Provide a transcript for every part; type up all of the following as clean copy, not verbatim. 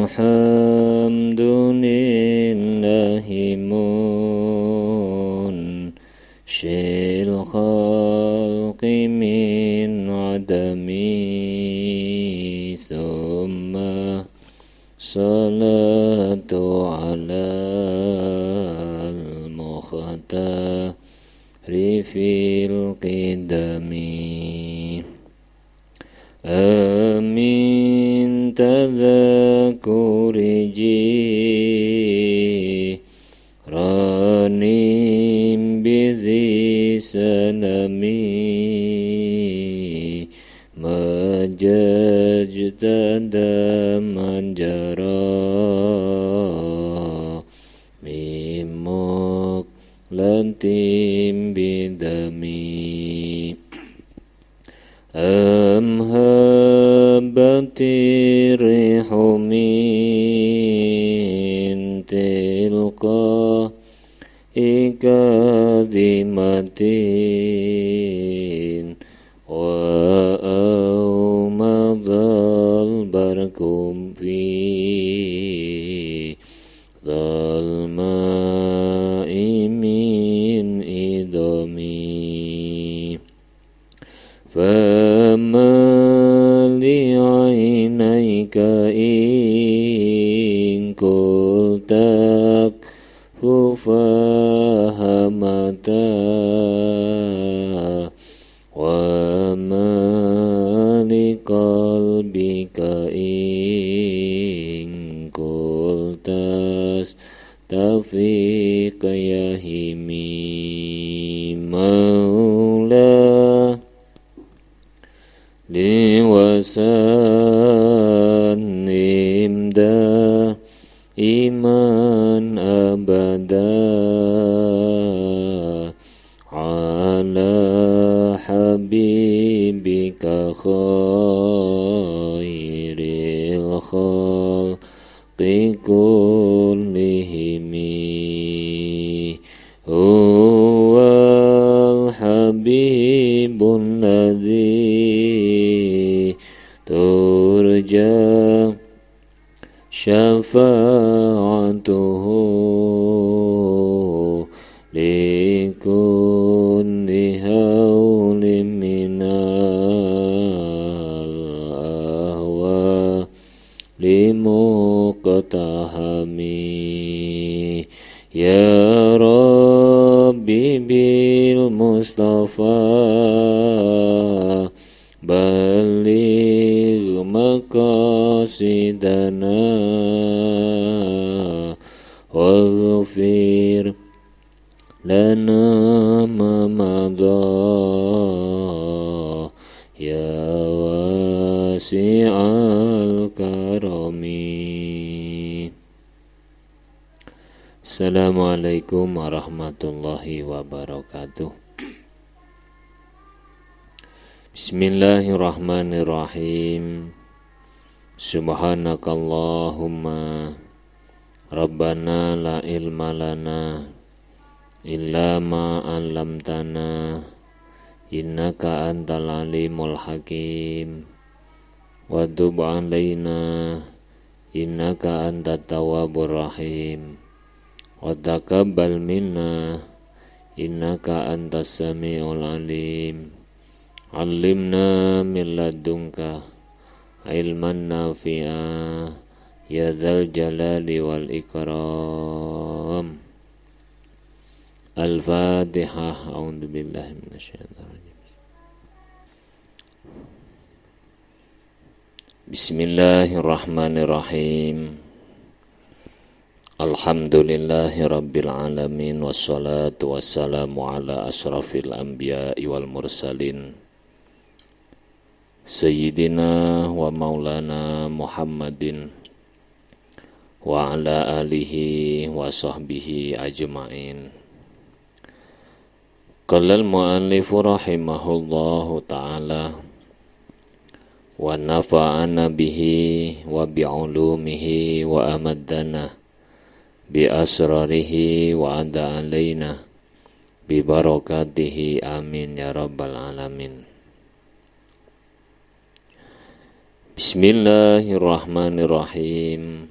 Alhamdulillahi munshil khalqi min adami thumma salatu ala al-mukhtari fil qidami amin tadhakuri jiranim bidhi sanami majajtada manjara mimuk lantim bidami amhabati rihu min tilqa ikadimatin wa awmadal barkum fi dhalma'i min idami fama li'ainayka in kultak fahamata wa ma liqalbika in kultas tafiq yahimi maula liwasan imda iman abada ala habibika khairil khalqi kullihimi huwal habibun ladzi turja syafa'atuhu likulli hawlim minal ahwa limuqtahami ya Rabbi bil Mustafa baligh maqasidana waghfir lana ma madha ya wasi'al karami. Assalamualaikum warahmatullahi wabarakatuh. Bismillahirrahmanirrahim. Subhanakallahumma Rabbana la ilma lana illa ma 'allamtana innaka antal alimul hakim wa tub 'alaina innaka antat tawwabur rahim wa taqabbal minna innaka antas samiul alim. Allimna min ladunka ilman nafi'a ya dzal jalali wal ikram. Al-Fatihah. A'udzu billahi minasyaitonir rajim. Bismillahirrahmanirrahim. Alhamdulillahi rabbil alamin wassalatu wassalamu ala asrafil anbiya'i wal mursalin Sayyidina wa maulana Muhammadin wa ala alihi wa sahbihi ajma'in. Qala al-mu'allifu rahimahullahu ta'ala wa nafa'ana bihi wa bi'ulumihi wa amaddana bi asrarihi wa ada alaina bi barakatihi amin ya rabbal alamin. Bismillahirrahmanirrahim.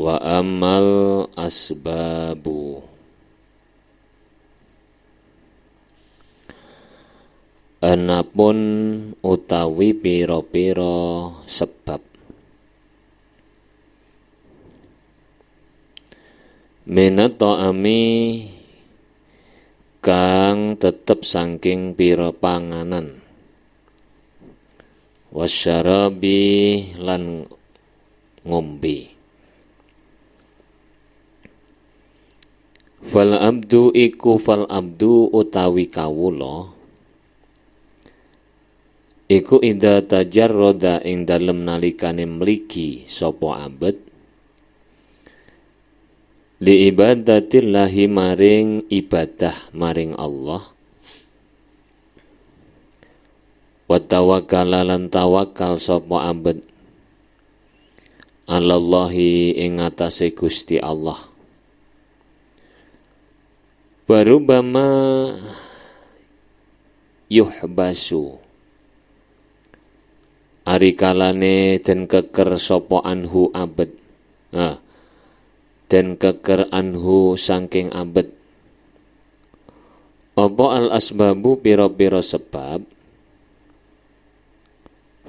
Wa ammal asbabu, anapun utawi pira-pira sebab, minat ta'ami kang tetep saking pira panganan, wasyarabi lan ngombe. Fal abdu utawi kawula iku idza tajarrada ing dalem nalikane mligi sapa abet li ibadatillahi maring ibadah maring Allah, wa tawakkala lan tawakal sapa abet alallahi ing atase Gusti Allah. Warubama yuhbasu, ari kalane den keker sapa anhu abet, den keker anhu saking abet apa al asbabu pira-pira sebab,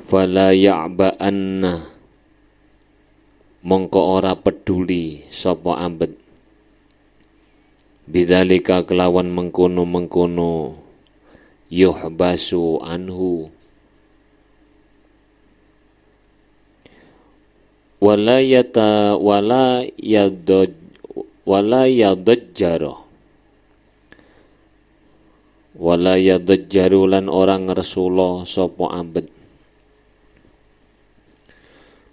fala ya'ba'anna mongko ora peduli sapa abet bidzalika kelawan mengkono-mengkono yuhbasu anhu, wala yadajjaru lan orang ngersula sapa abet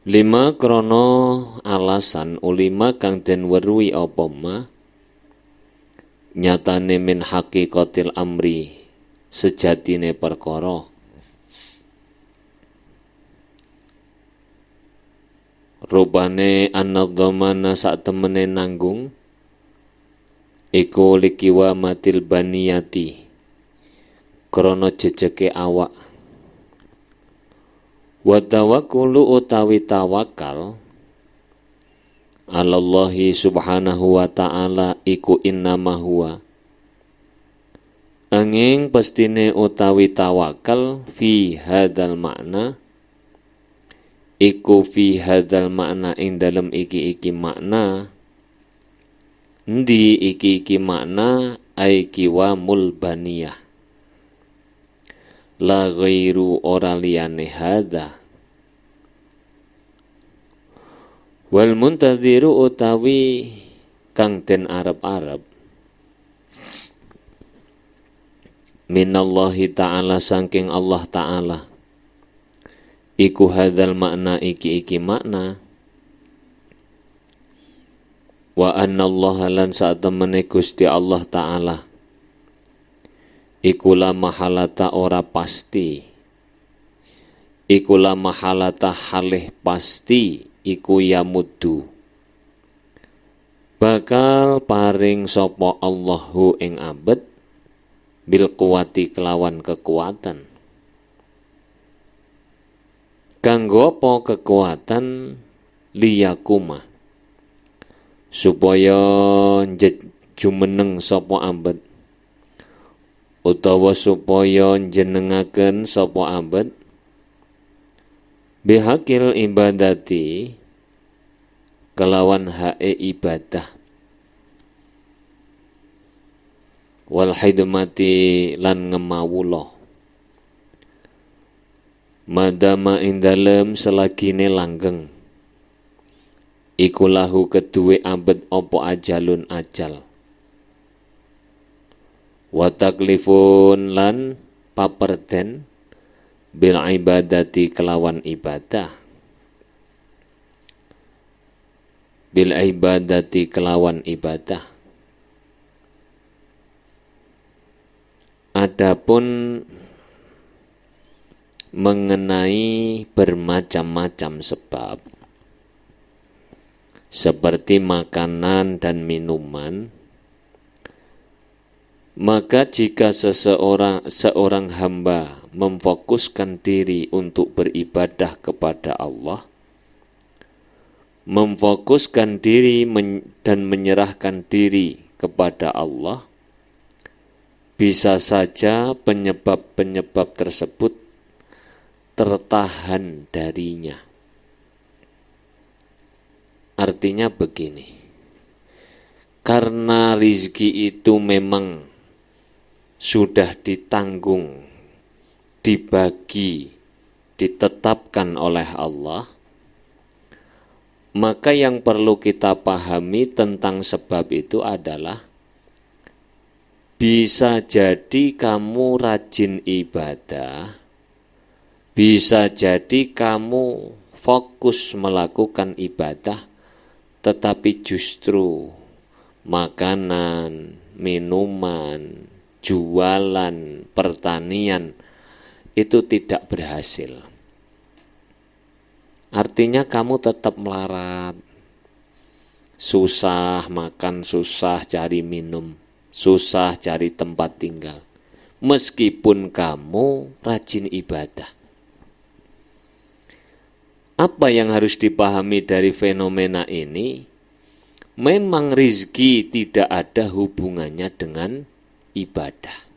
lima krono alasan ulima kang den weruhi apa ma nyatane min haqiqatil amri sejatine perkara, rupane anadhamana sak temene nanggung iku likiwa matil baniyati krana jejeke awak, wa tawakkulu utawi tawakal alallahi subhanahu wa ta'ala iku innama huwa angin pestine utawi tawakal fi hadal makna iku fi hadal makna ing dalem iki makna, endi iki makna ai kiwamul baniyah la ghairu ora liyane hadha, wal muntadhiru utawi kang den arep-arep minallahi ta'ala saking Allah ta'ala iku hadzal makna iki makna, wa annallaha lan saat temene Gusti Allah ta'ala iku la mahalata ora pasti, iku la mahalata halih pasti iku yamuddu bakal paring sapa Allahu ing abet bil kuwati kelawan kekuatan. Kanggo apa kekuatan? Liyakuma supaya jumeneng sapa abet utawa supaya jenengaken sapa abet bihakil ibadati kelawan hae ibadah, wal hidmati lan ngemawula madama ing dalem selagine langgeng iku lahu keduwe abet apa ajalun ajal, wa taklifun lan paperden bil ibadati kelawan ibadah, bil ibadati kelawan ibadah. Adapun mengenai bermacam-macam sebab seperti makanan dan minuman, maka jika seorang hamba memfokuskan diri untuk beribadah kepada Allah, memfokuskan diri dan menyerahkan diri kepada Allah, bisa saja penyebab-penyebab tersebut tertahan darinya. Artinya begini, karena rizki itu memang sudah ditanggung, dibagi, ditetapkan oleh Allah, maka yang perlu kita pahami tentang sebab itu adalah bisa jadi kamu rajin ibadah, bisa jadi kamu fokus melakukan ibadah, tetapi justru makanan, minuman, jualan, pertanian itu tidak berhasil. Artinya kamu tetap melarat, susah makan, susah cari minum, susah cari tempat tinggal, meskipun kamu rajin ibadah. Apa yang harus dipahami dari fenomena ini? Memang rizki tidak ada hubungannya dengan ibadah.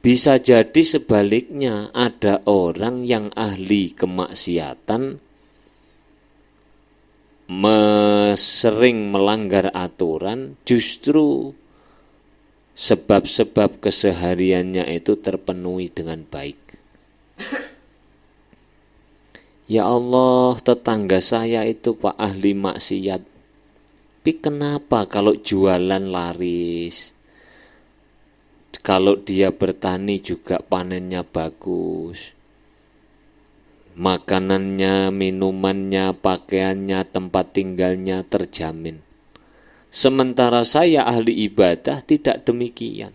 Bisa jadi sebaliknya, ada orang yang ahli kemaksiatan, sering melanggar aturan, justru sebab-sebab kesehariannya itu terpenuhi dengan baik. Ya Allah, tetangga saya itu Pak ahli maksiat, tapi kenapa kalau jualan laris? Kalau dia bertani juga panennya bagus. Makanannya, minumannya, pakaiannya, tempat tinggalnya terjamin. Sementara saya ahli ibadah tidak demikian.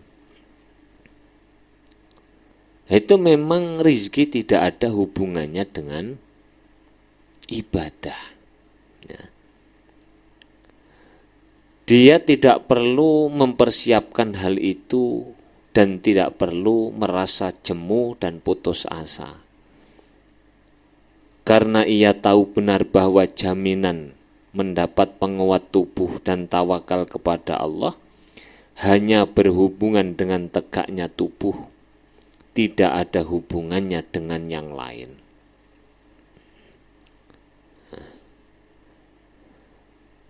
Itu memang rizki tidak ada hubungannya dengan ibadah. Ya. Dia tidak perlu mempersiapkan hal itu dan tidak perlu merasa jemu dan putus asa. Karena ia tahu benar bahwa jaminan mendapat penguat tubuh dan tawakal kepada Allah hanya berhubungan dengan tegaknya tubuh, tidak ada hubungannya dengan yang lain.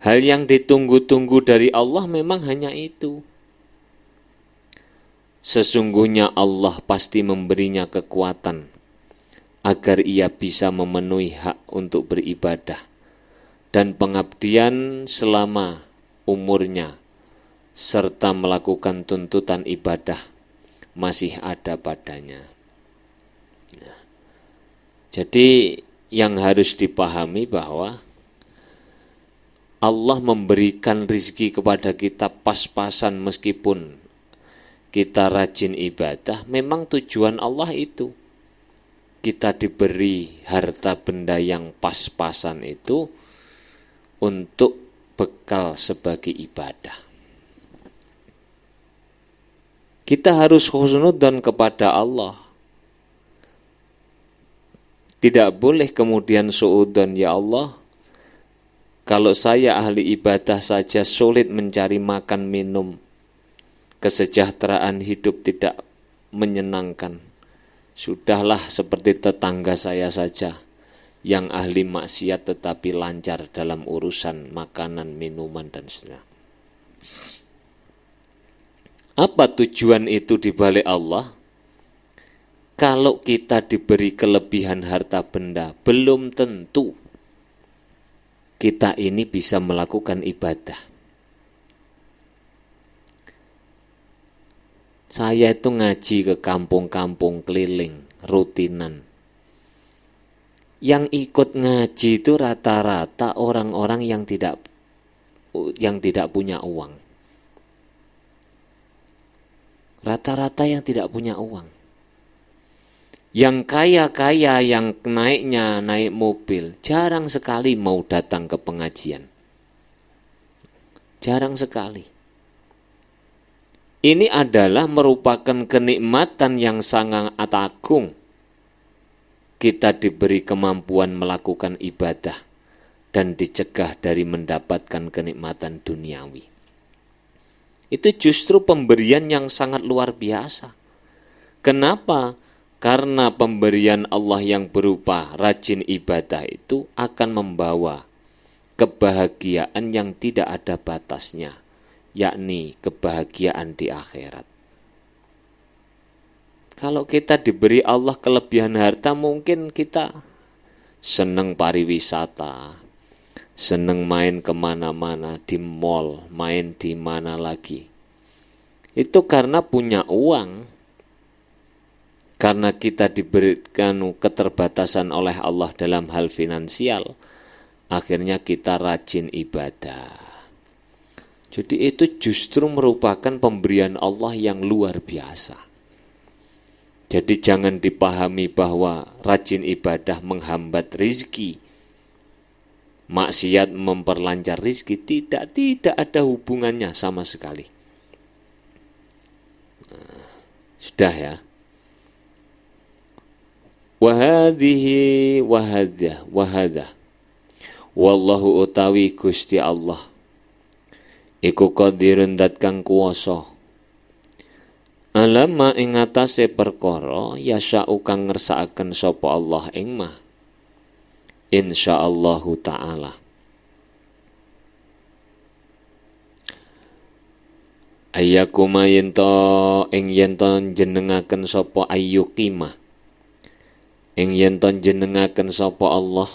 Hal yang ditunggu-tunggu dari Allah memang hanya itu. Sesungguhnya Allah pasti memberinya kekuatan agar ia bisa memenuhi hak untuk beribadah dan pengabdian selama umurnya, serta melakukan tuntutan ibadah masih ada padanya. Nah, jadi yang harus dipahami bahwa Allah memberikan rizki kepada kita pas-pasan meskipun kita rajin ibadah, memang tujuan Allah itu. Kita diberi harta benda yang pas-pasan itu untuk bekal sebagai ibadah. Kita harus husnudzon kepada Allah. Tidak boleh kemudian suudzon, ya Allah, kalau saya ahli ibadah saja sulit mencari makan minum, kesejahteraan hidup tidak menyenangkan. Sudahlah seperti tetangga saya saja yang ahli maksiat tetapi lancar dalam urusan makanan, minuman, dan sebagainya. Apa tujuan itu dibalik Allah? Kalau kita diberi kelebihan harta benda, belum tentu kita ini bisa melakukan ibadah. Saya itu ngaji ke kampung-kampung keliling, rutinan. Yang ikut ngaji itu rata-rata orang-orang yang tidak punya uang. Rata-rata yang tidak punya uang. Yang kaya-kaya, yang naik mobil, jarang sekali mau datang ke pengajian. Jarang sekali. Ini adalah merupakan kenikmatan yang sangat agung. Kita diberi kemampuan melakukan ibadah dan dicegah dari mendapatkan kenikmatan duniawi. Itu justru pemberian yang sangat luar biasa. Kenapa? Karena pemberian Allah yang berupa rajin ibadah itu akan membawa kebahagiaan yang tidak ada batasnya, yakni kebahagiaan di akhirat. Kalau kita diberi Allah kelebihan harta, mungkin kita seneng pariwisata, seneng main kemana-mana, di mall, main di mana lagi. Itu karena punya uang. Karena kita diberikan keterbatasan oleh Allah dalam hal finansial, akhirnya kita rajin ibadah. Jadi itu justru merupakan pemberian Allah yang luar biasa. Jadi jangan dipahami bahwa rajin ibadah menghambat rizki, maksiat memperlancar rizki. Tidak ada hubungannya sama sekali. Sudah ya. Wahadihi wahada wallahu utawi Gusti Allah iku qadirun dat kang kuwasa alama ing atase perkara yasa'u kang ngersakaken sapa Allah ing mah insyaallahu taala. Ayyakuma yento ing yento jenengaken sapa ayyukimah ing yenton jenengaken sapa Allah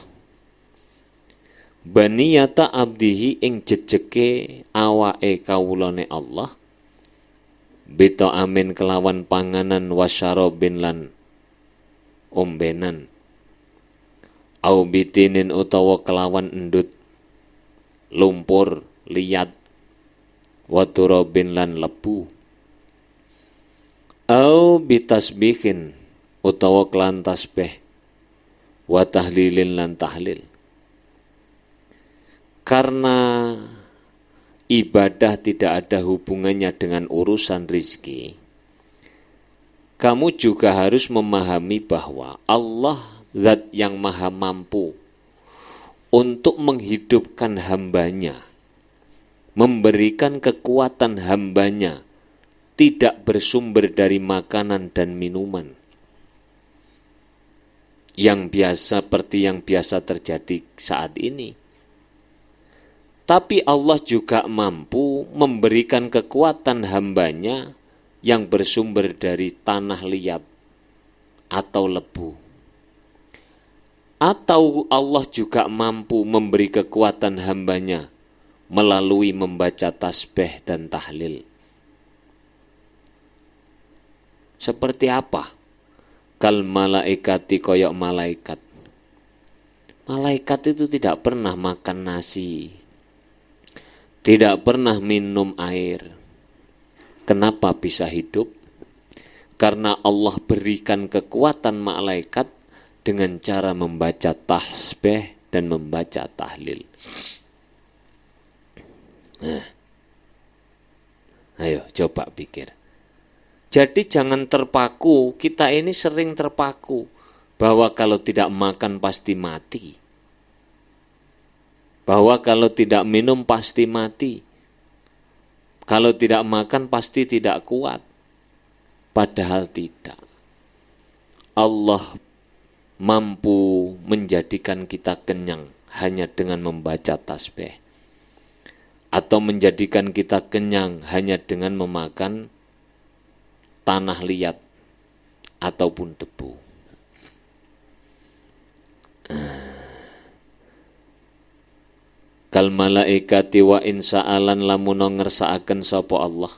baniyata abdihi ing jejeke awake kawulane Allah bita amin kelawan panganan wasyarobin lan ombenan au bitinin utawa kelawan endut lumpur liat waturobin lan lebu au bitasbihin utawa kelan tasbih wa tahlilin lan tahlil. Karena ibadah tidak ada hubungannya dengan urusan rizki, kamu juga harus memahami bahwa Allah zat yang maha mampu untuk menghidupkan hambanya, memberikan kekuatan hambanya, tidak bersumber dari makanan dan minuman yang seperti yang biasa terjadi saat ini. Tapi Allah juga mampu memberikan kekuatan hambanya yang bersumber dari tanah liat atau lebu. Atau Allah juga mampu memberi kekuatan hambanya melalui membaca tasbih dan tahlil. Seperti apa? Kal malaikati koyok malaikat. Malaikat itu tidak pernah makan nasi, tidak pernah minum air. Kenapa bisa hidup? Karena Allah berikan kekuatan malaikat dengan cara membaca tasbih dan membaca tahlil. Nah, ayo coba pikir. Jadi jangan terpaku, kita ini sering terpaku bahwa kalau tidak makan pasti mati. Bahwa kalau tidak minum pasti mati. Kalau tidak makan pasti tidak kuat. Padahal tidak. Allah mampu menjadikan kita kenyang hanya dengan membaca tasbih. Atau menjadikan kita kenyang hanya dengan memakan tanah liat ataupun debu. Kal malaikati wa insa'alan lamun ngersakaken sapa Allah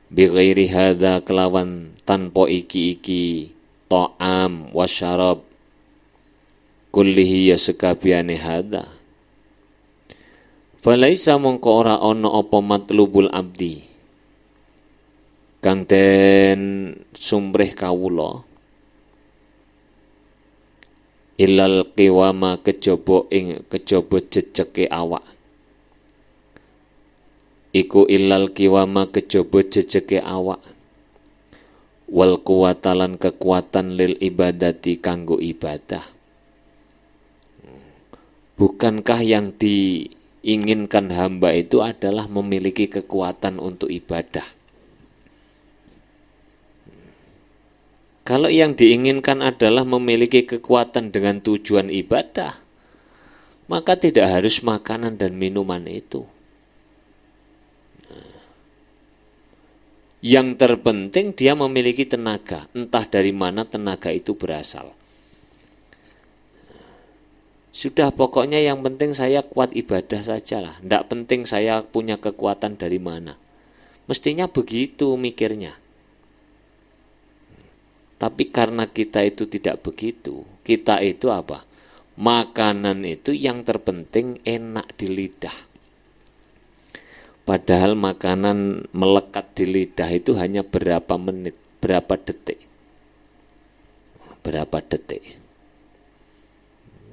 bi ghairi hadza kelawan tanpa iki ta'am wa syarab kullihi ya sekabiane hadza falaisa mongko ora ana apa matlubul abdi kang den sumrih kawula ilal qiwama kejaba jejeke awak iku illal kiwama kejaba jejeke awak, wal kuwatalan kekuatan lil ibadati kanggo ibadah. Bukankah yang diinginkan hamba itu adalah memiliki kekuatan untuk ibadah? Kalau yang diinginkan adalah memiliki kekuatan dengan tujuan ibadah, maka tidak harus makanan dan minuman itu. Yang terpenting dia memiliki tenaga, entah dari mana tenaga itu berasal. Sudah, pokoknya yang penting saya kuat ibadah sajalah. Tidak penting saya punya kekuatan dari mana. Mestinya begitu mikirnya. Tapi karena kita itu tidak begitu, kita itu apa? Makanan itu yang terpenting enak di lidah. Padahal makanan melekat di lidah itu hanya berapa menit, berapa detik. Berapa detik.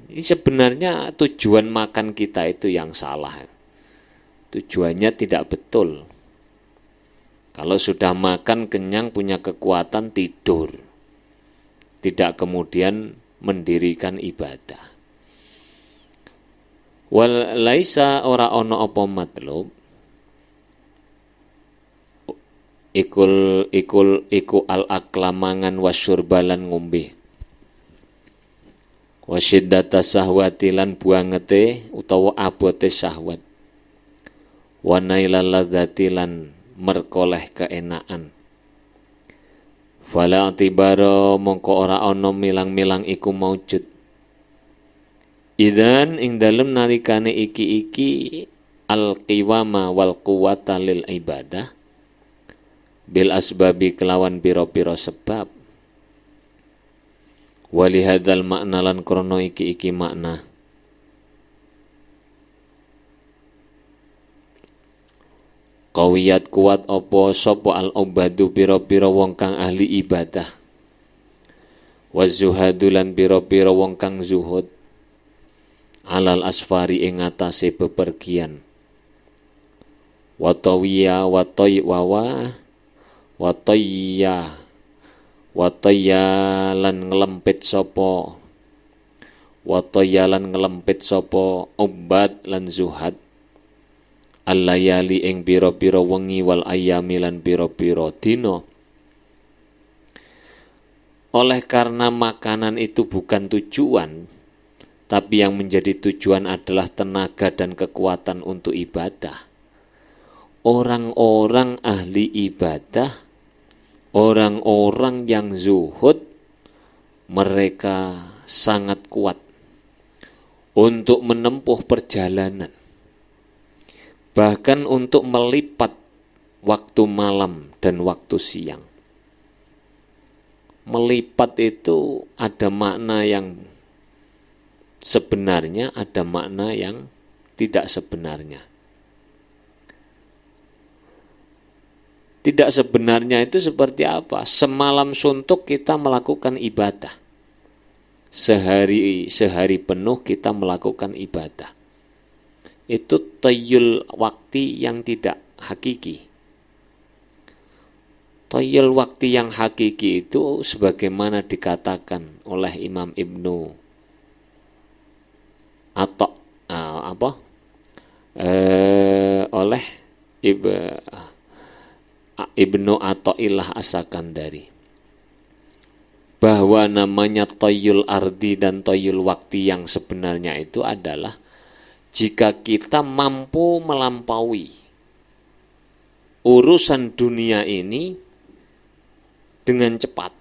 Ini sebenarnya tujuan makan kita itu yang salah. Tujuannya tidak betul. Kalau sudah makan kenyang punya kekuatan tidur. Tidak kemudian mendirikan ibadah. Wal laisa ora ono apa matlub. Ikul al aklamangan wasyurbalan ngombe. Wasyiddata sahwati lan buangete utawa abote syahwat. Wa nailal ladzati lan merkoleh keenaan. Fala atibara mongko ora ana milang-milang iku maujud. Idzan ing dalem nalikane iki al qiwama wal quwwata lil ibadah bil asbabi kelawan pira-pira sebab. Walihadzal makna lan krono iki makna qawiyat kuat apa sapa al ubadu pira-pira wong kang ahli ibadah, wazuhadu lan pira-pira wong kang zuhud, alal asfari ing atase bepergian, watawiya watayalan ngelempit sapa ubad lan zuhad al-layali ing pira-pira wengi wal ayami lan pira-pira dina. Oleh karena makanan itu bukan tujuan, tapi yang menjadi tujuan adalah tenaga dan kekuatan untuk ibadah. Orang-orang ahli ibadah, orang-orang yang zuhud, mereka sangat kuat untuk menempuh perjalanan. Bahkan untuk melipat waktu malam dan waktu siang. Melipat itu ada makna yang sebenarnya, ada makna yang tidak sebenarnya. Tidak sebenarnya itu seperti apa? Semalam suntuk kita melakukan ibadah. Sehari penuh kita melakukan ibadah. Itu tayyul waktu yang tidak hakiki. Tayyul waktu yang hakiki itu sebagaimana dikatakan oleh Imam Ibnu atau oleh Ibnu Athaillah As-Sakandari, bahwa namanya tayyul ardi dan tayyul waktu yang sebenarnya itu adalah jika kita mampu melampaui urusan dunia ini dengan cepat.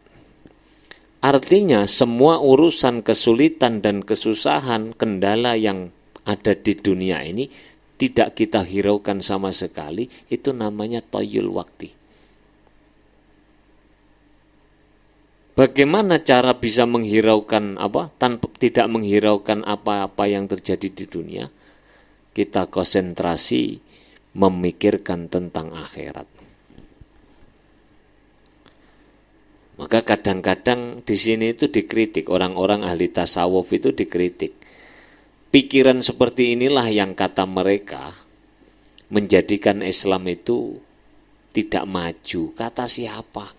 Artinya semua urusan kesulitan dan kesusahan, kendala yang ada di dunia ini tidak kita hiraukan sama sekali, itu namanya tayyul wakti. Bagaimana cara bisa menghiraukan tanpa tidak menghiraukan apa-apa yang terjadi di dunia? Kita konsentrasi memikirkan tentang akhirat. Maka kadang-kadang di sini itu dikritik, orang-orang ahli tasawuf itu dikritik. Pikiran seperti inilah yang kata mereka menjadikan Islam itu tidak maju. Kata siapa?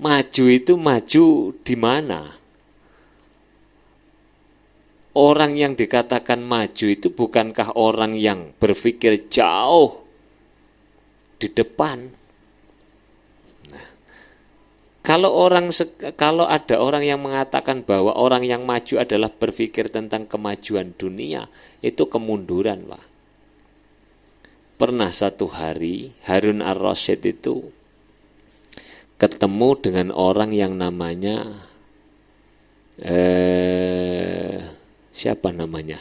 Maju itu maju di mana? Orang yang dikatakan maju itu bukankah orang yang berpikir jauh di depan? Kalau ada orang yang mengatakan bahwa orang yang maju adalah berpikir tentang kemajuan dunia, itu kemunduran, Pak. Pernah satu hari Harun ar-Rasyid itu ketemu dengan orang yang namanya siapa namanya?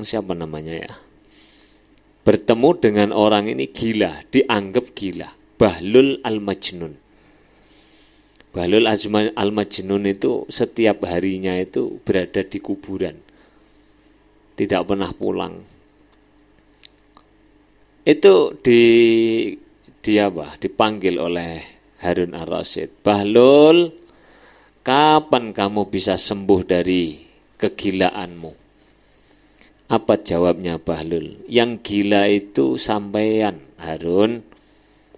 Siapa namanya ya? Bertemu dengan orang ini gila, dianggap gila. Bahlul al-Majnun. Bahlul al-Majnun itu setiap harinya itu berada di kuburan. Tidak pernah pulang. Itu dipanggil oleh Harun ar-Rasyid. Bahlul, kapan kamu bisa sembuh dari kegilaanmu? Apa jawabnya Bahlul? Yang gila itu sampean, Harun,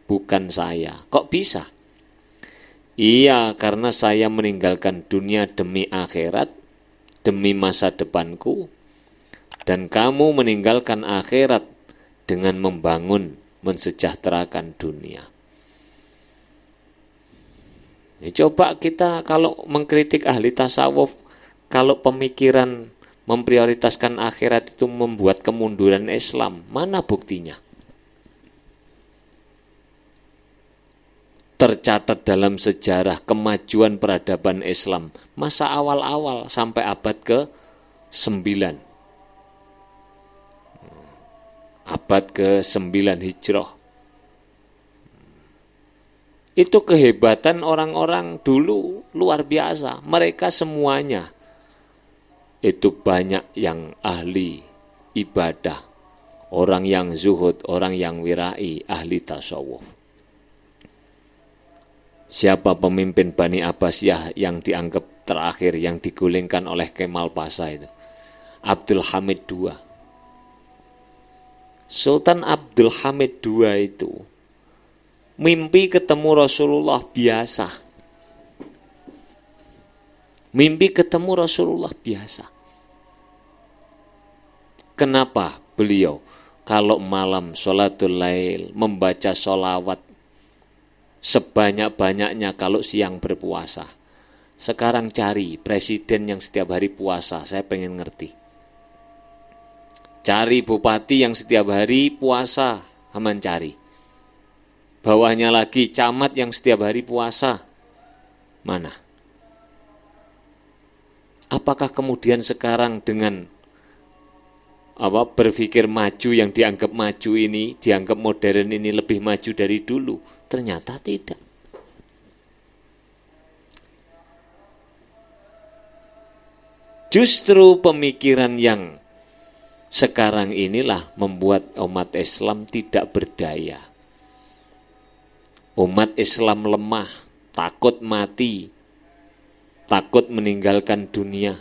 bukan saya. Kok bisa? Iya, karena saya meninggalkan dunia demi akhirat, demi masa depanku, dan kamu meninggalkan akhirat dengan membangun, mensejahterakan dunia. Ya, coba kita kalau mengkritik ahli tasawuf, kalau pemikiran memprioritaskan akhirat itu membuat kemunduran Islam, mana buktinya? Tercatat dalam sejarah kemajuan peradaban Islam masa awal-awal sampai abad ke-9. Abad ke-9 Hijrah. Itu kehebatan orang-orang dulu luar biasa. Mereka semuanya itu banyak yang ahli ibadah, orang yang zuhud, orang yang wirai, ahli tasawuf. Siapa pemimpin Bani Abbasiyah yang dianggap terakhir, yang digulingkan oleh Kemal Pasha itu? Abdul Hamid II. Sultan Abdul Hamid II itu mimpi ketemu Rasulullah biasa. Mimpi ketemu Rasulullah biasa. Kenapa beliau kalau malam sholatul lail membaca sholawat sebanyak-banyaknya kalau siang berpuasa? Sekarang cari presiden yang setiap hari puasa, saya pengen ngerti. Cari bupati yang setiap hari puasa, aman cari. Bawahnya lagi camat yang setiap hari puasa, mana? Apakah kemudian sekarang dengan berpikir maju yang dianggap maju ini, dianggap modern ini lebih maju dari dulu? Ternyata tidak. Justru pemikiran yang sekarang inilah membuat umat Islam tidak berdaya. Umat Islam lemah, takut mati, takut meninggalkan dunia.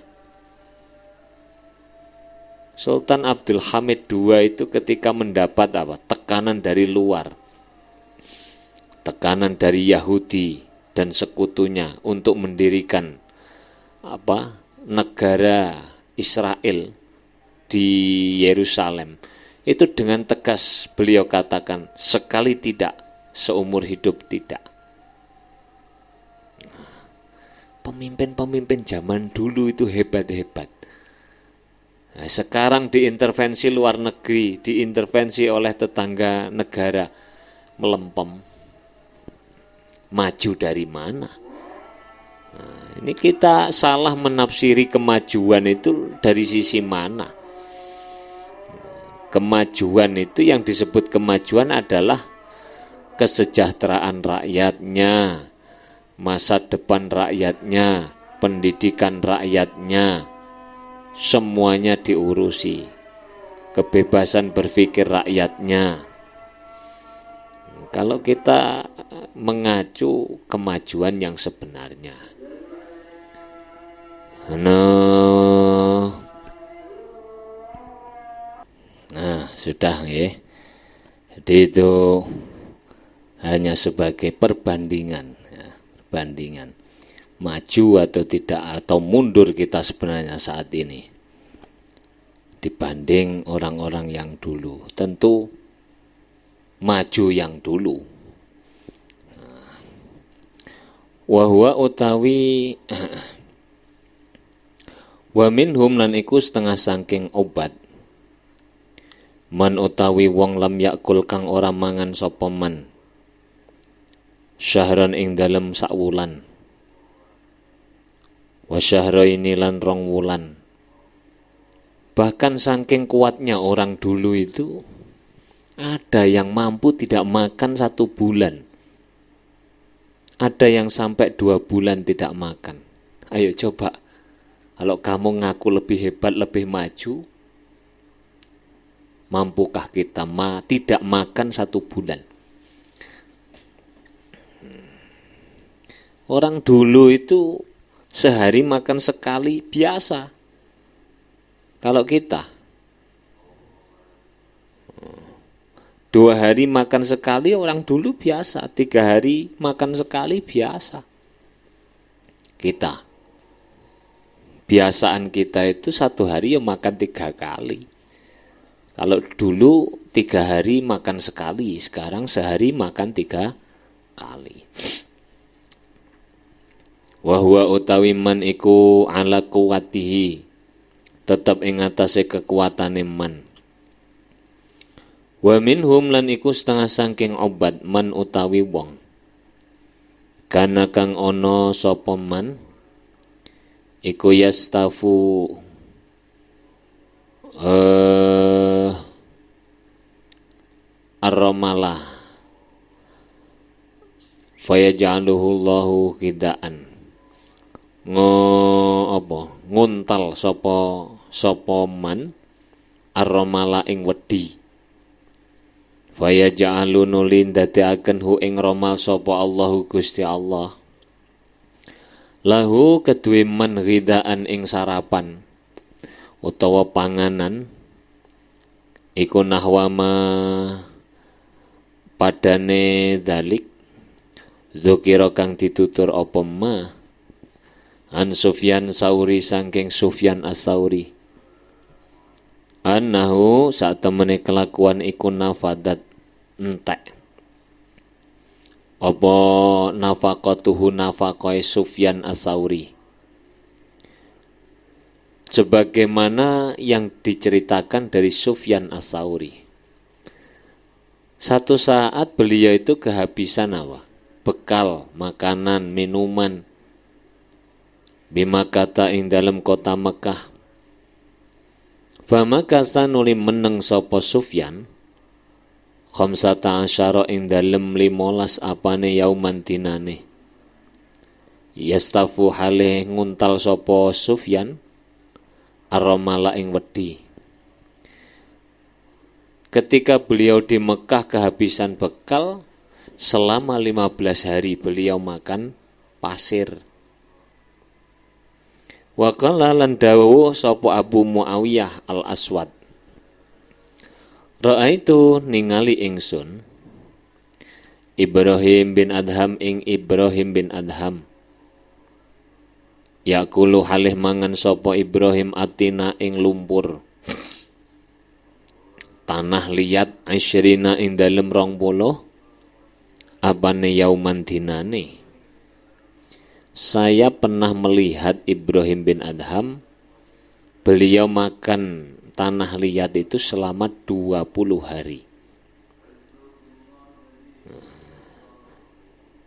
Sultan Abdul Hamid II itu ketika mendapat tekanan dari luar, tekanan dari Yahudi dan sekutunya untuk mendirikan negara Israel di Yerusalem, itu dengan tegas beliau katakan, sekali tidak, seumur hidup tidak. Pemimpin-pemimpin zaman dulu itu hebat-hebat. Nah, sekarang diintervensi luar negeri, diintervensi oleh tetangga negara, melempem. Maju dari mana? Nah, ini kita salah menafsiri kemajuan itu dari sisi mana? Kemajuan itu, yang disebut kemajuan adalah kesejahteraan rakyatnya, masa depan rakyatnya, pendidikan rakyatnya, semuanya diurusi, kebebasan berpikir rakyatnya. Kalau kita mengacu kemajuan yang sebenarnya, nah, sudah ya. Jadi itu hanya sebagai perbandingan ya, perbandingan maju atau tidak atau mundur kita sebenarnya saat ini dibanding orang-orang yang dulu. Tentu maju yang dulu. Wa huwa utawi wa minhum lan iku setengah saking obat man utawi wong lam yakul kang ora mangan sapa man syahran ing dalem sak wulan wa syahraini lan rong wulan. Bahkan saking kuatnya orang dulu itu ada yang mampu tidak makan 1 bulan, ada yang sampai 2 bulan tidak makan. Ayo coba, kalau kamu ngaku lebih hebat, lebih maju, mampukah kita tidak makan 1 bulan? Orang dulu itu sehari makan sekali biasa. Kalau kita 2 hari makan sekali orang dulu biasa, 3 hari makan sekali biasa. Biasaan kita itu 1 hari ya makan 3 kali. Kalau dulu 3 hari makan sekali, sekarang sehari makan 3 kali. Wa huwa utawi man iku ala kuwatihi, tetap ing atase kekuatane man. Wa minhum lan iku setengah saking obat man utawi wong kana kang ana sapa man iku yastafu ar-ramala fayaj'aluhu Allahu qidaan nguntal sapa man ar-ramala ing wedi fayaj'alu nulin dadekaken hu ing romal sapa Allahu Gusti Allah lahu kedue man ghidaan ing sarapan utawa panganan iku nahwama padane dalik dzukira kang ditutur apa ma an Sufyan Sauri saking Sufyan As-Sauri annahu sak temene kelakuan iku nafadat entek apa nafaqatuhu nafaqai Sufyan As-Sauri sebagaimana yang diceritakan dari Sufyan As-Sauri. Satu saat beliau itu kehabisan bekal makanan minuman bima kata ing dalam kota Mekah. Fama kasa nuli meneng sapa Sufyan khamsata asyara ing dalem 15 apane yauman dinane. Yastafu hale nguntal sapa Sufyan ar-ramala ing wedi. Ketika beliau di Mekah kehabisan bekal, selama 15 hari beliau makan pasir. Wa qala lan dawuh sapa Abu Muawiyah Al-Aswad. Ra'aitu ningali ingsun Ibrahim bin Adham ing Ibrahim bin Adham. Yakulu halih mangan sapa Ibrahim atina ing lumpur. Tanah liat asyrina ing dalem 20 apane yauman dinane. Saya pernah melihat Ibrahim bin Adham, beliau makan tanah liat itu selama 20 hari.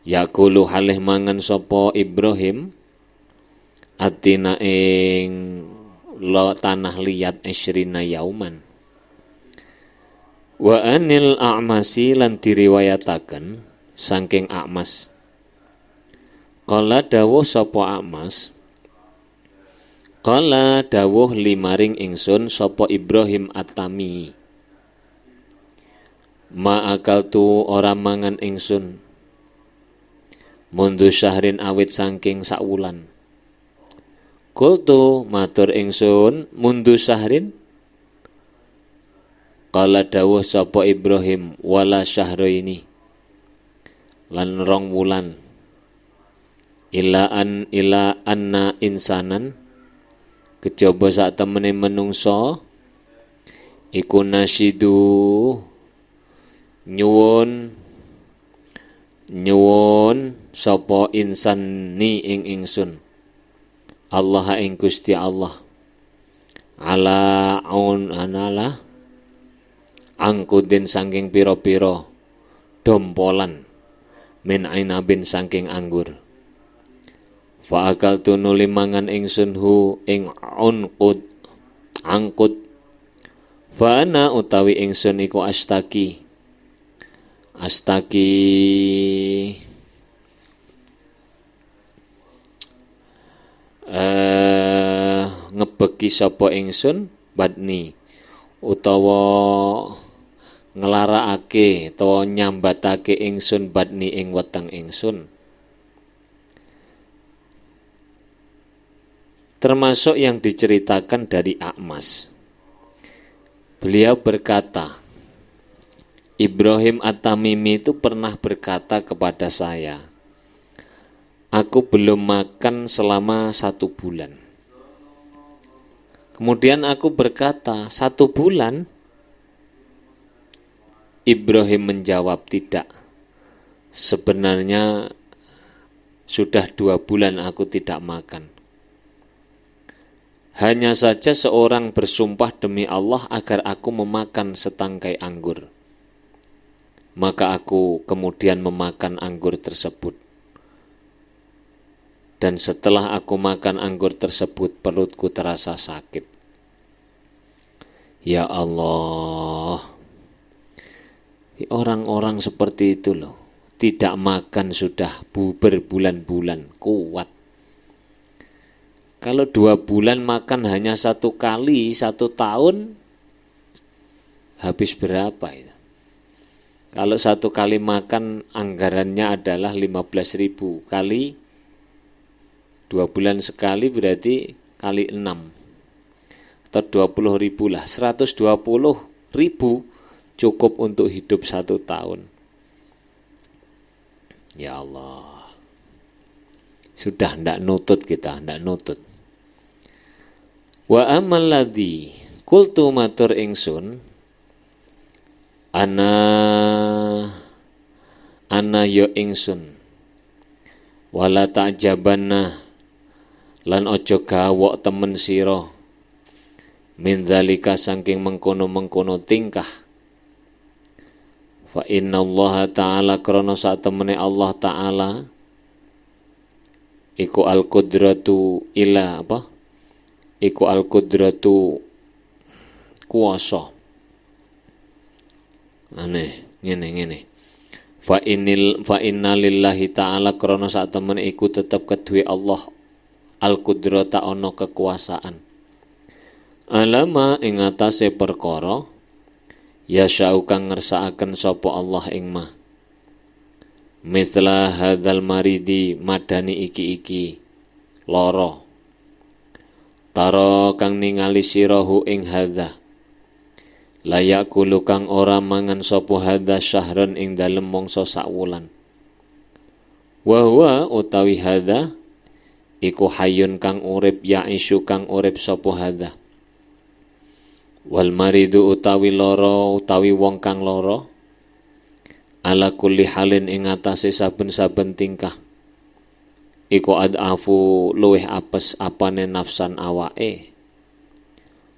Yakulu halih mangan sapa Ibrahim atina ing tanah liat asyrina yauman. Wa anil a'masi lan diriwayataken saking A'mas. Qala dawuh sapa A'mas, qala dawuh limaring ingsun sapa Ibrahim At-Tami, ma akaltu ora mangan ingsun mundu syahrin awit saking sakwulan. Qultu matur ingsun mundu syahrin Qala dawuh sapa Ibrahim wala syahraini lan rong wulan ila anna insanan kejaba sak temene menungso iku nasyidu nyuwun sapa insan ni ing ingsun Allah ing Gusti Allah ala aun anala angkudin saking pira-pira dompolan min ainabin saking anggur fa akaltu nuli mangan ingsun hu ing angkut fa ana utawi ingsun iku astaki ngebeki sapa ingsun badni utawa nglarakake utawa nyambatake ingsun badni ing weteng ingsun. Termasuk yang diceritakan dari A'mas. Beliau berkata, Ibrahim At-Tamimi itu pernah berkata kepada saya, aku belum makan selama 1 bulan. Kemudian aku berkata, 1 bulan? Ibrahim menjawab, tidak. Sebenarnya sudah 2 bulan aku tidak makan. Hanya saja seorang bersumpah demi Allah agar aku memakan setangkai anggur. Maka aku kemudian memakan anggur tersebut. Dan setelah aku makan anggur tersebut, perutku terasa sakit. Ya Allah, orang-orang seperti itu loh, tidak makan sudah berbulan-bulan, kuat. Kalau 2 bulan makan hanya 1 kali 1 tahun, habis berapa itu? Kalau 1 kali makan anggarannya adalah 15.000 kali 2 bulan sekali berarti kali 6 atau 20.000 lah, 120.000 cukup untuk hidup 1 tahun. Ya Allah, sudah ndak nutut kita, ndak nutut. Wa amal ladzi qultu matur ingsun ana ya ingsun wala ta'jabanna lan aja gawok temen sira min dzalika saking mengkono-mengkono tingkah fa innallaha ta'ala krana sak temene Allah taala iku al-qudratu ila apa? Iku al-qudratu kuasa. Aneh, ngene. Fa inna lillahi ta'ala krana sak temen iku tetep kedue Allah al-qudrata ana kekuasaan. Alama ing atase perkara ya syau kang ngersakaken sapa Allah ing mah. Mithla hadzal maridi madani iki lara. Taro kang ningali sirahu ing hadza. Layakulu kang ora mangan sapa hadza syahron ing dalem mangsa sak wulan. Wa huwa utawi hadza iku hayyun kang urip ya isu kang urip sapa hadza. Wal maridu utawi lara utawi wong kang lara ala kulli halin ing atase saben-saben tingkah iku adafu luweh apes apane nafsan awake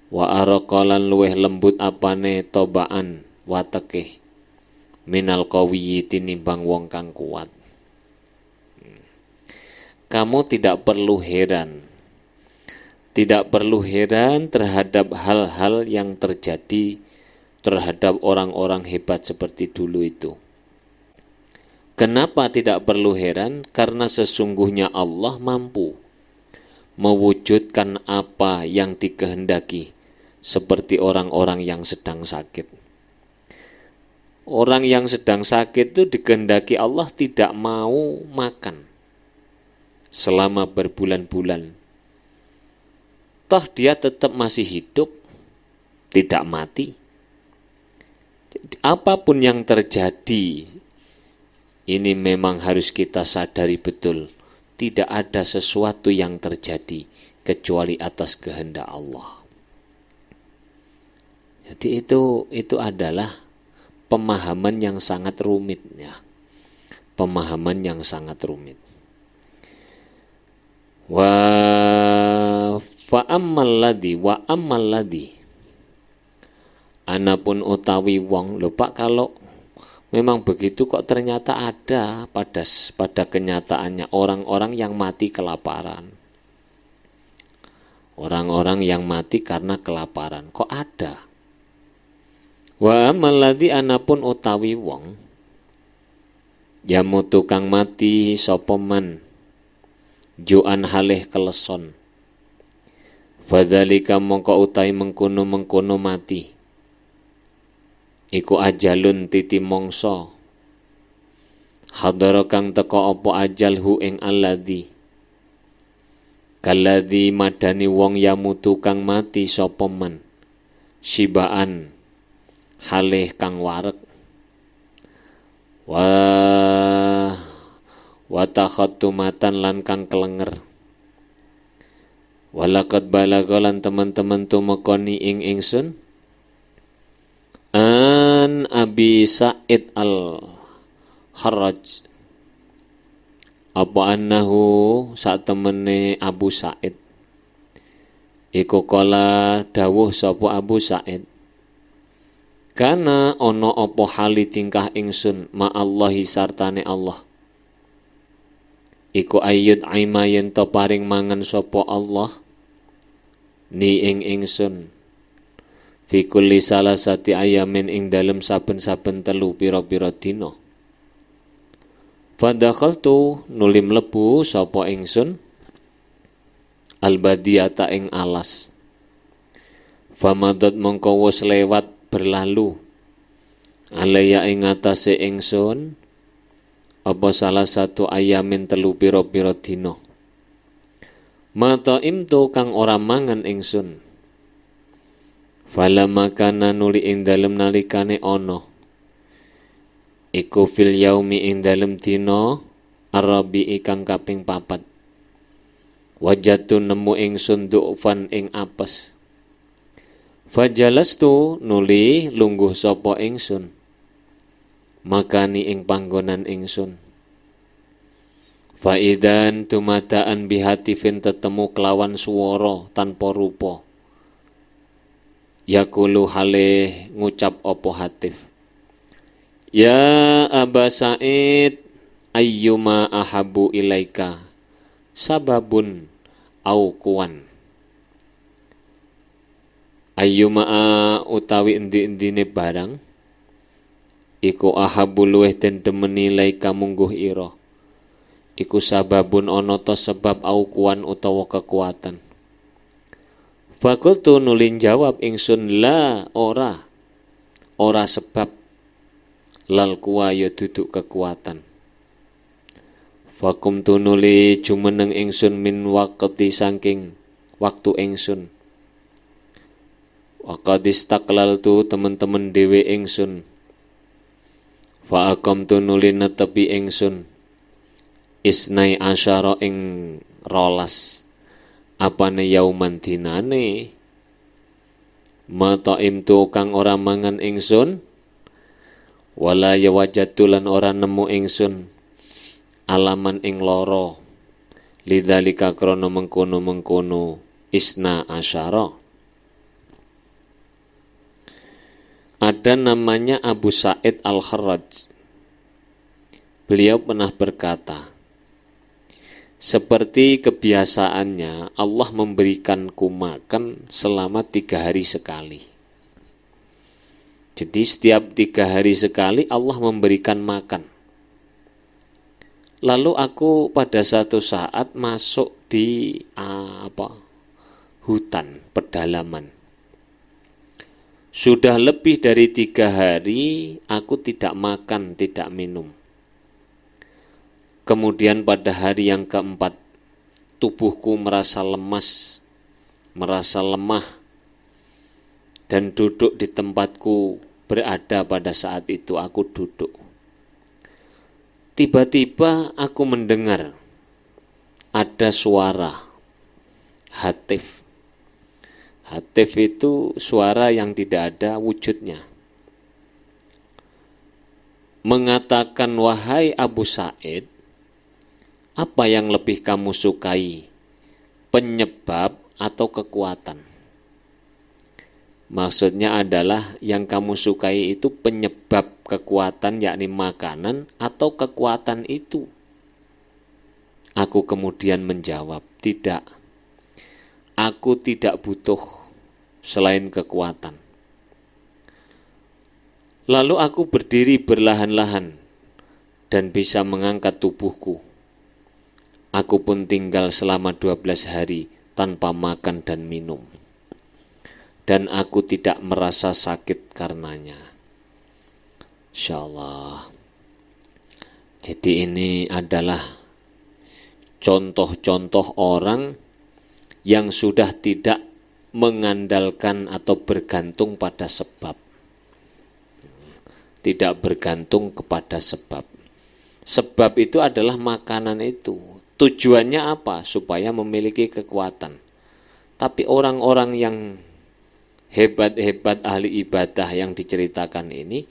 wa araqalan luweh lembut apane tobaan wateke minal qawiyyi tinimbang wong kang kuat. Kamu tidak perlu heran terhadap hal-hal yang terjadi terhadap orang-orang hebat seperti dulu itu. Kenapa tidak perlu heran? Karena sesungguhnya Allah mampu mewujudkan apa yang dikehendaki, seperti orang-orang yang sedang sakit. Orang yang sedang sakit itu dikehendaki Allah tidak mau makan selama berbulan-bulan. Toh dia tetap masih hidup, tidak mati. Apapun yang terjadi, ini memang harus kita sadari betul. Tidak ada sesuatu yang terjadi kecuali atas kehendak Allah. Jadi itu adalah pemahaman yang sangat rumit ya. Pemahaman yang sangat rumit. Wa ammal ladzi anapun utawi wong. Lho Pak, kalau memang begitu kok ternyata ada pada kenyataannya orang-orang yang mati kelaparan. Orang-orang yang mati karena kelaparan. Kok ada? Wa ammalladzi anapun utawi wong yamutu kang mati sapa man juan halih keleson. Fadzalika mongko utahi mengkono mati. Iku ajalun titi mongso hadara kang teka apa ajal hu ing alladzi kalladzi madani wong yamutu kang mati sapa man sibaan halih kang wareg wa takhattumatan lan kang kelenger walaqad balagha lan teman-teman tumekoni ing ingsun an Abi Sa'id al-Kharraj apa annahu sak temene Abu Sa'id iku kala dawuh sapa Abu Sa'id kana ana apa hali tingkah ingsun ma Allahi sartane Allah iku ayyud aima yen to paring mangan sapa Allah ni ing ingsun fi kulli salasati ayamin ing dalem saben-saben telu pira-pira dina. Fadakhaltu nuli mlebu sapa ingsun albadiyata ing alas. Famadat mongko wis lewat berlalu alaya ing atase ingsun apa salah satu ayamin telu pira-pira dina. Mata imtu kang ora mangan ingsun. Fala makana nuli ing dalem nalikane ana iku fil yaumi ing dalem dina arabi kang kaping 4 wajatu nemu ingsun du'fan ing apes fajalastu nuli lungguh sapa ingsun makani ing panggonan ingsun faidan tumadaan bihatifin tetemu kelawan swara tanpa rupa yakulu halih ngucap opo hatif ya Aba Sa'id ayyuma ahabu ilaika sababun au kuwan ayyuma utawi endi-endine barang iku ahabu luweh den demeni ilaika mungguh ira iku sababun ana ta sebab au kuwan utawa kekuatan. Fakultu nulin jawab ingsun la ora sebab lal kuwa ya duduk kekuatan. Fakum tu nuli jumeneng ingsun min waqti saking waktu ingsun. Waqadis taklal tu temen-temen dewe ingsun. Fa'akom tu nuli netepi ingsun isnai asyara ing rolas. Apane yauman dinane mata imtu kang ora mangan ingsun wala yawajatu lan ora nemu ingsun alaman ing loro lidzalika krana mengkono isna asyara. Ada namanya Abu Sa'id al-Kharraj. Beliau pernah berkata, seperti kebiasaannya Allah memberikanku makan selama 3 hari sekali. Jadi setiap 3 hari sekali Allah memberikan makan. Lalu aku pada satu saat masuk di hutan pedalaman. Sudah lebih dari 3 hari aku tidak makan, tidak minum. Kemudian pada hari yang keempat, tubuhku merasa lemas, merasa lemah, dan duduk di tempatku berada pada saat itu, aku duduk. Tiba-tiba aku mendengar ada suara hatif. Hatif itu suara yang tidak ada wujudnya. Mengatakan, wahai Abu Sa'id, apa yang lebih kamu sukai, penyebab atau kekuatan? Maksudnya adalah yang kamu sukai itu penyebab kekuatan, yakni makanan, atau kekuatan itu? Aku kemudian menjawab, tidak. Aku tidak butuh selain kekuatan. Lalu aku berdiri berlahan-lahan dan bisa mengangkat tubuhku. Aku pun tinggal selama 12 hari tanpa makan dan minum. Dan aku tidak merasa sakit karenanya. Insyaallah. Jadi ini adalah contoh-contoh orang yang sudah tidak mengandalkan atau bergantung pada sebab. Tidak bergantung kepada sebab. Sebab itu adalah makanan itu. Tujuannya apa? Supaya memiliki kekuatan. Tapi orang-orang yang hebat-hebat ahli ibadah yang diceritakan ini,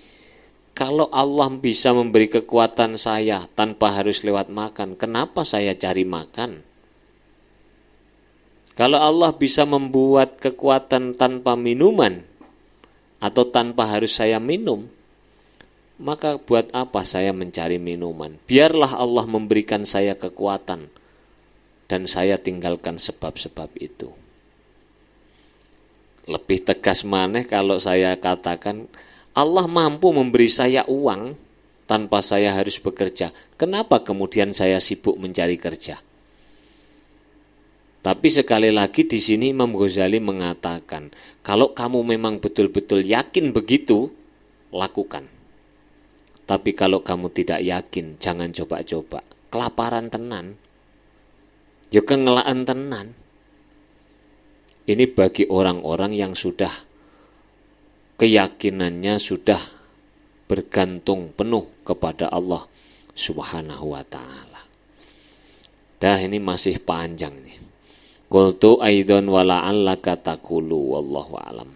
kalau Allah bisa memberi kekuatan saya tanpa harus lewat makan, kenapa saya cari makan? Kalau Allah bisa membuat kekuatan tanpa minuman atau tanpa harus saya minum, maka buat apa saya mencari minuman? Biarlah Allah memberikan saya kekuatan dan saya tinggalkan sebab-sebab itu. Lebih tegas maneh kalau saya katakan Allah mampu memberi saya uang tanpa saya harus bekerja. Kenapa kemudian saya sibuk mencari kerja? Tapi sekali lagi di sini Imam Ghazali mengatakan, kalau kamu memang betul-betul yakin begitu, lakukan. Tapi kalau kamu tidak yakin, jangan coba-coba. Kelaparan tenan, ya kengelaan tenan. Ini bagi orang-orang yang sudah keyakinannya sudah bergantung penuh kepada Allah Subhanahu wa ta'ala. Dah ini masih panjang nih. Qultu aidan wala'allaka taqulu wallahu a'lam.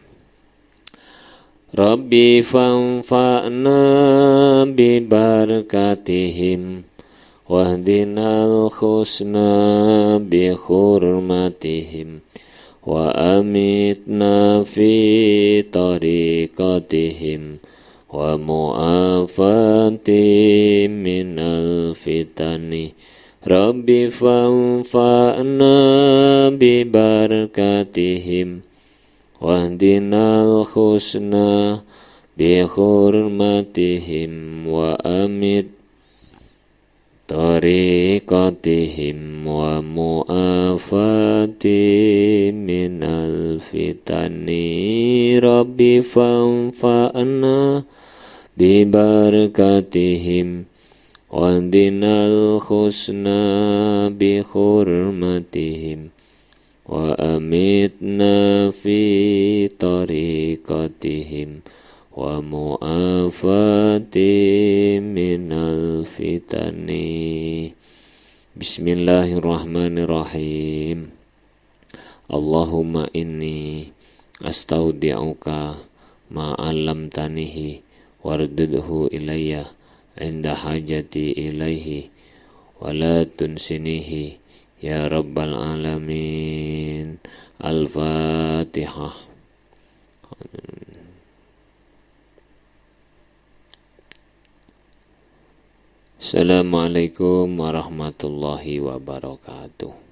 Rabbi fanfa'na bi barakatihim wahdinal husna bi hurmatihim wa amitna fi tariqatihim wa mu'afati minal fitani. Rabbi fanfa'na bi barakatihim wahdinal husna bi hurmatihim wa amit tariqatihim wa mu'afati minal fitani. Rabbi fanfa'na bi barakatihim wahdinal husna bi hurmatihim wa amitna fi tariqatihim wa mu'afati minal fitani. Bismillahirrahmanirrahim. Allahumma inni astaudi'uka ma 'allamtanihi wardudhu ilayya inda hajati ilaihi wa la tunsinihi ya rabbal alamin. Al-Fatihah. Assalamualaikum warahmatullahi wabarakatuh.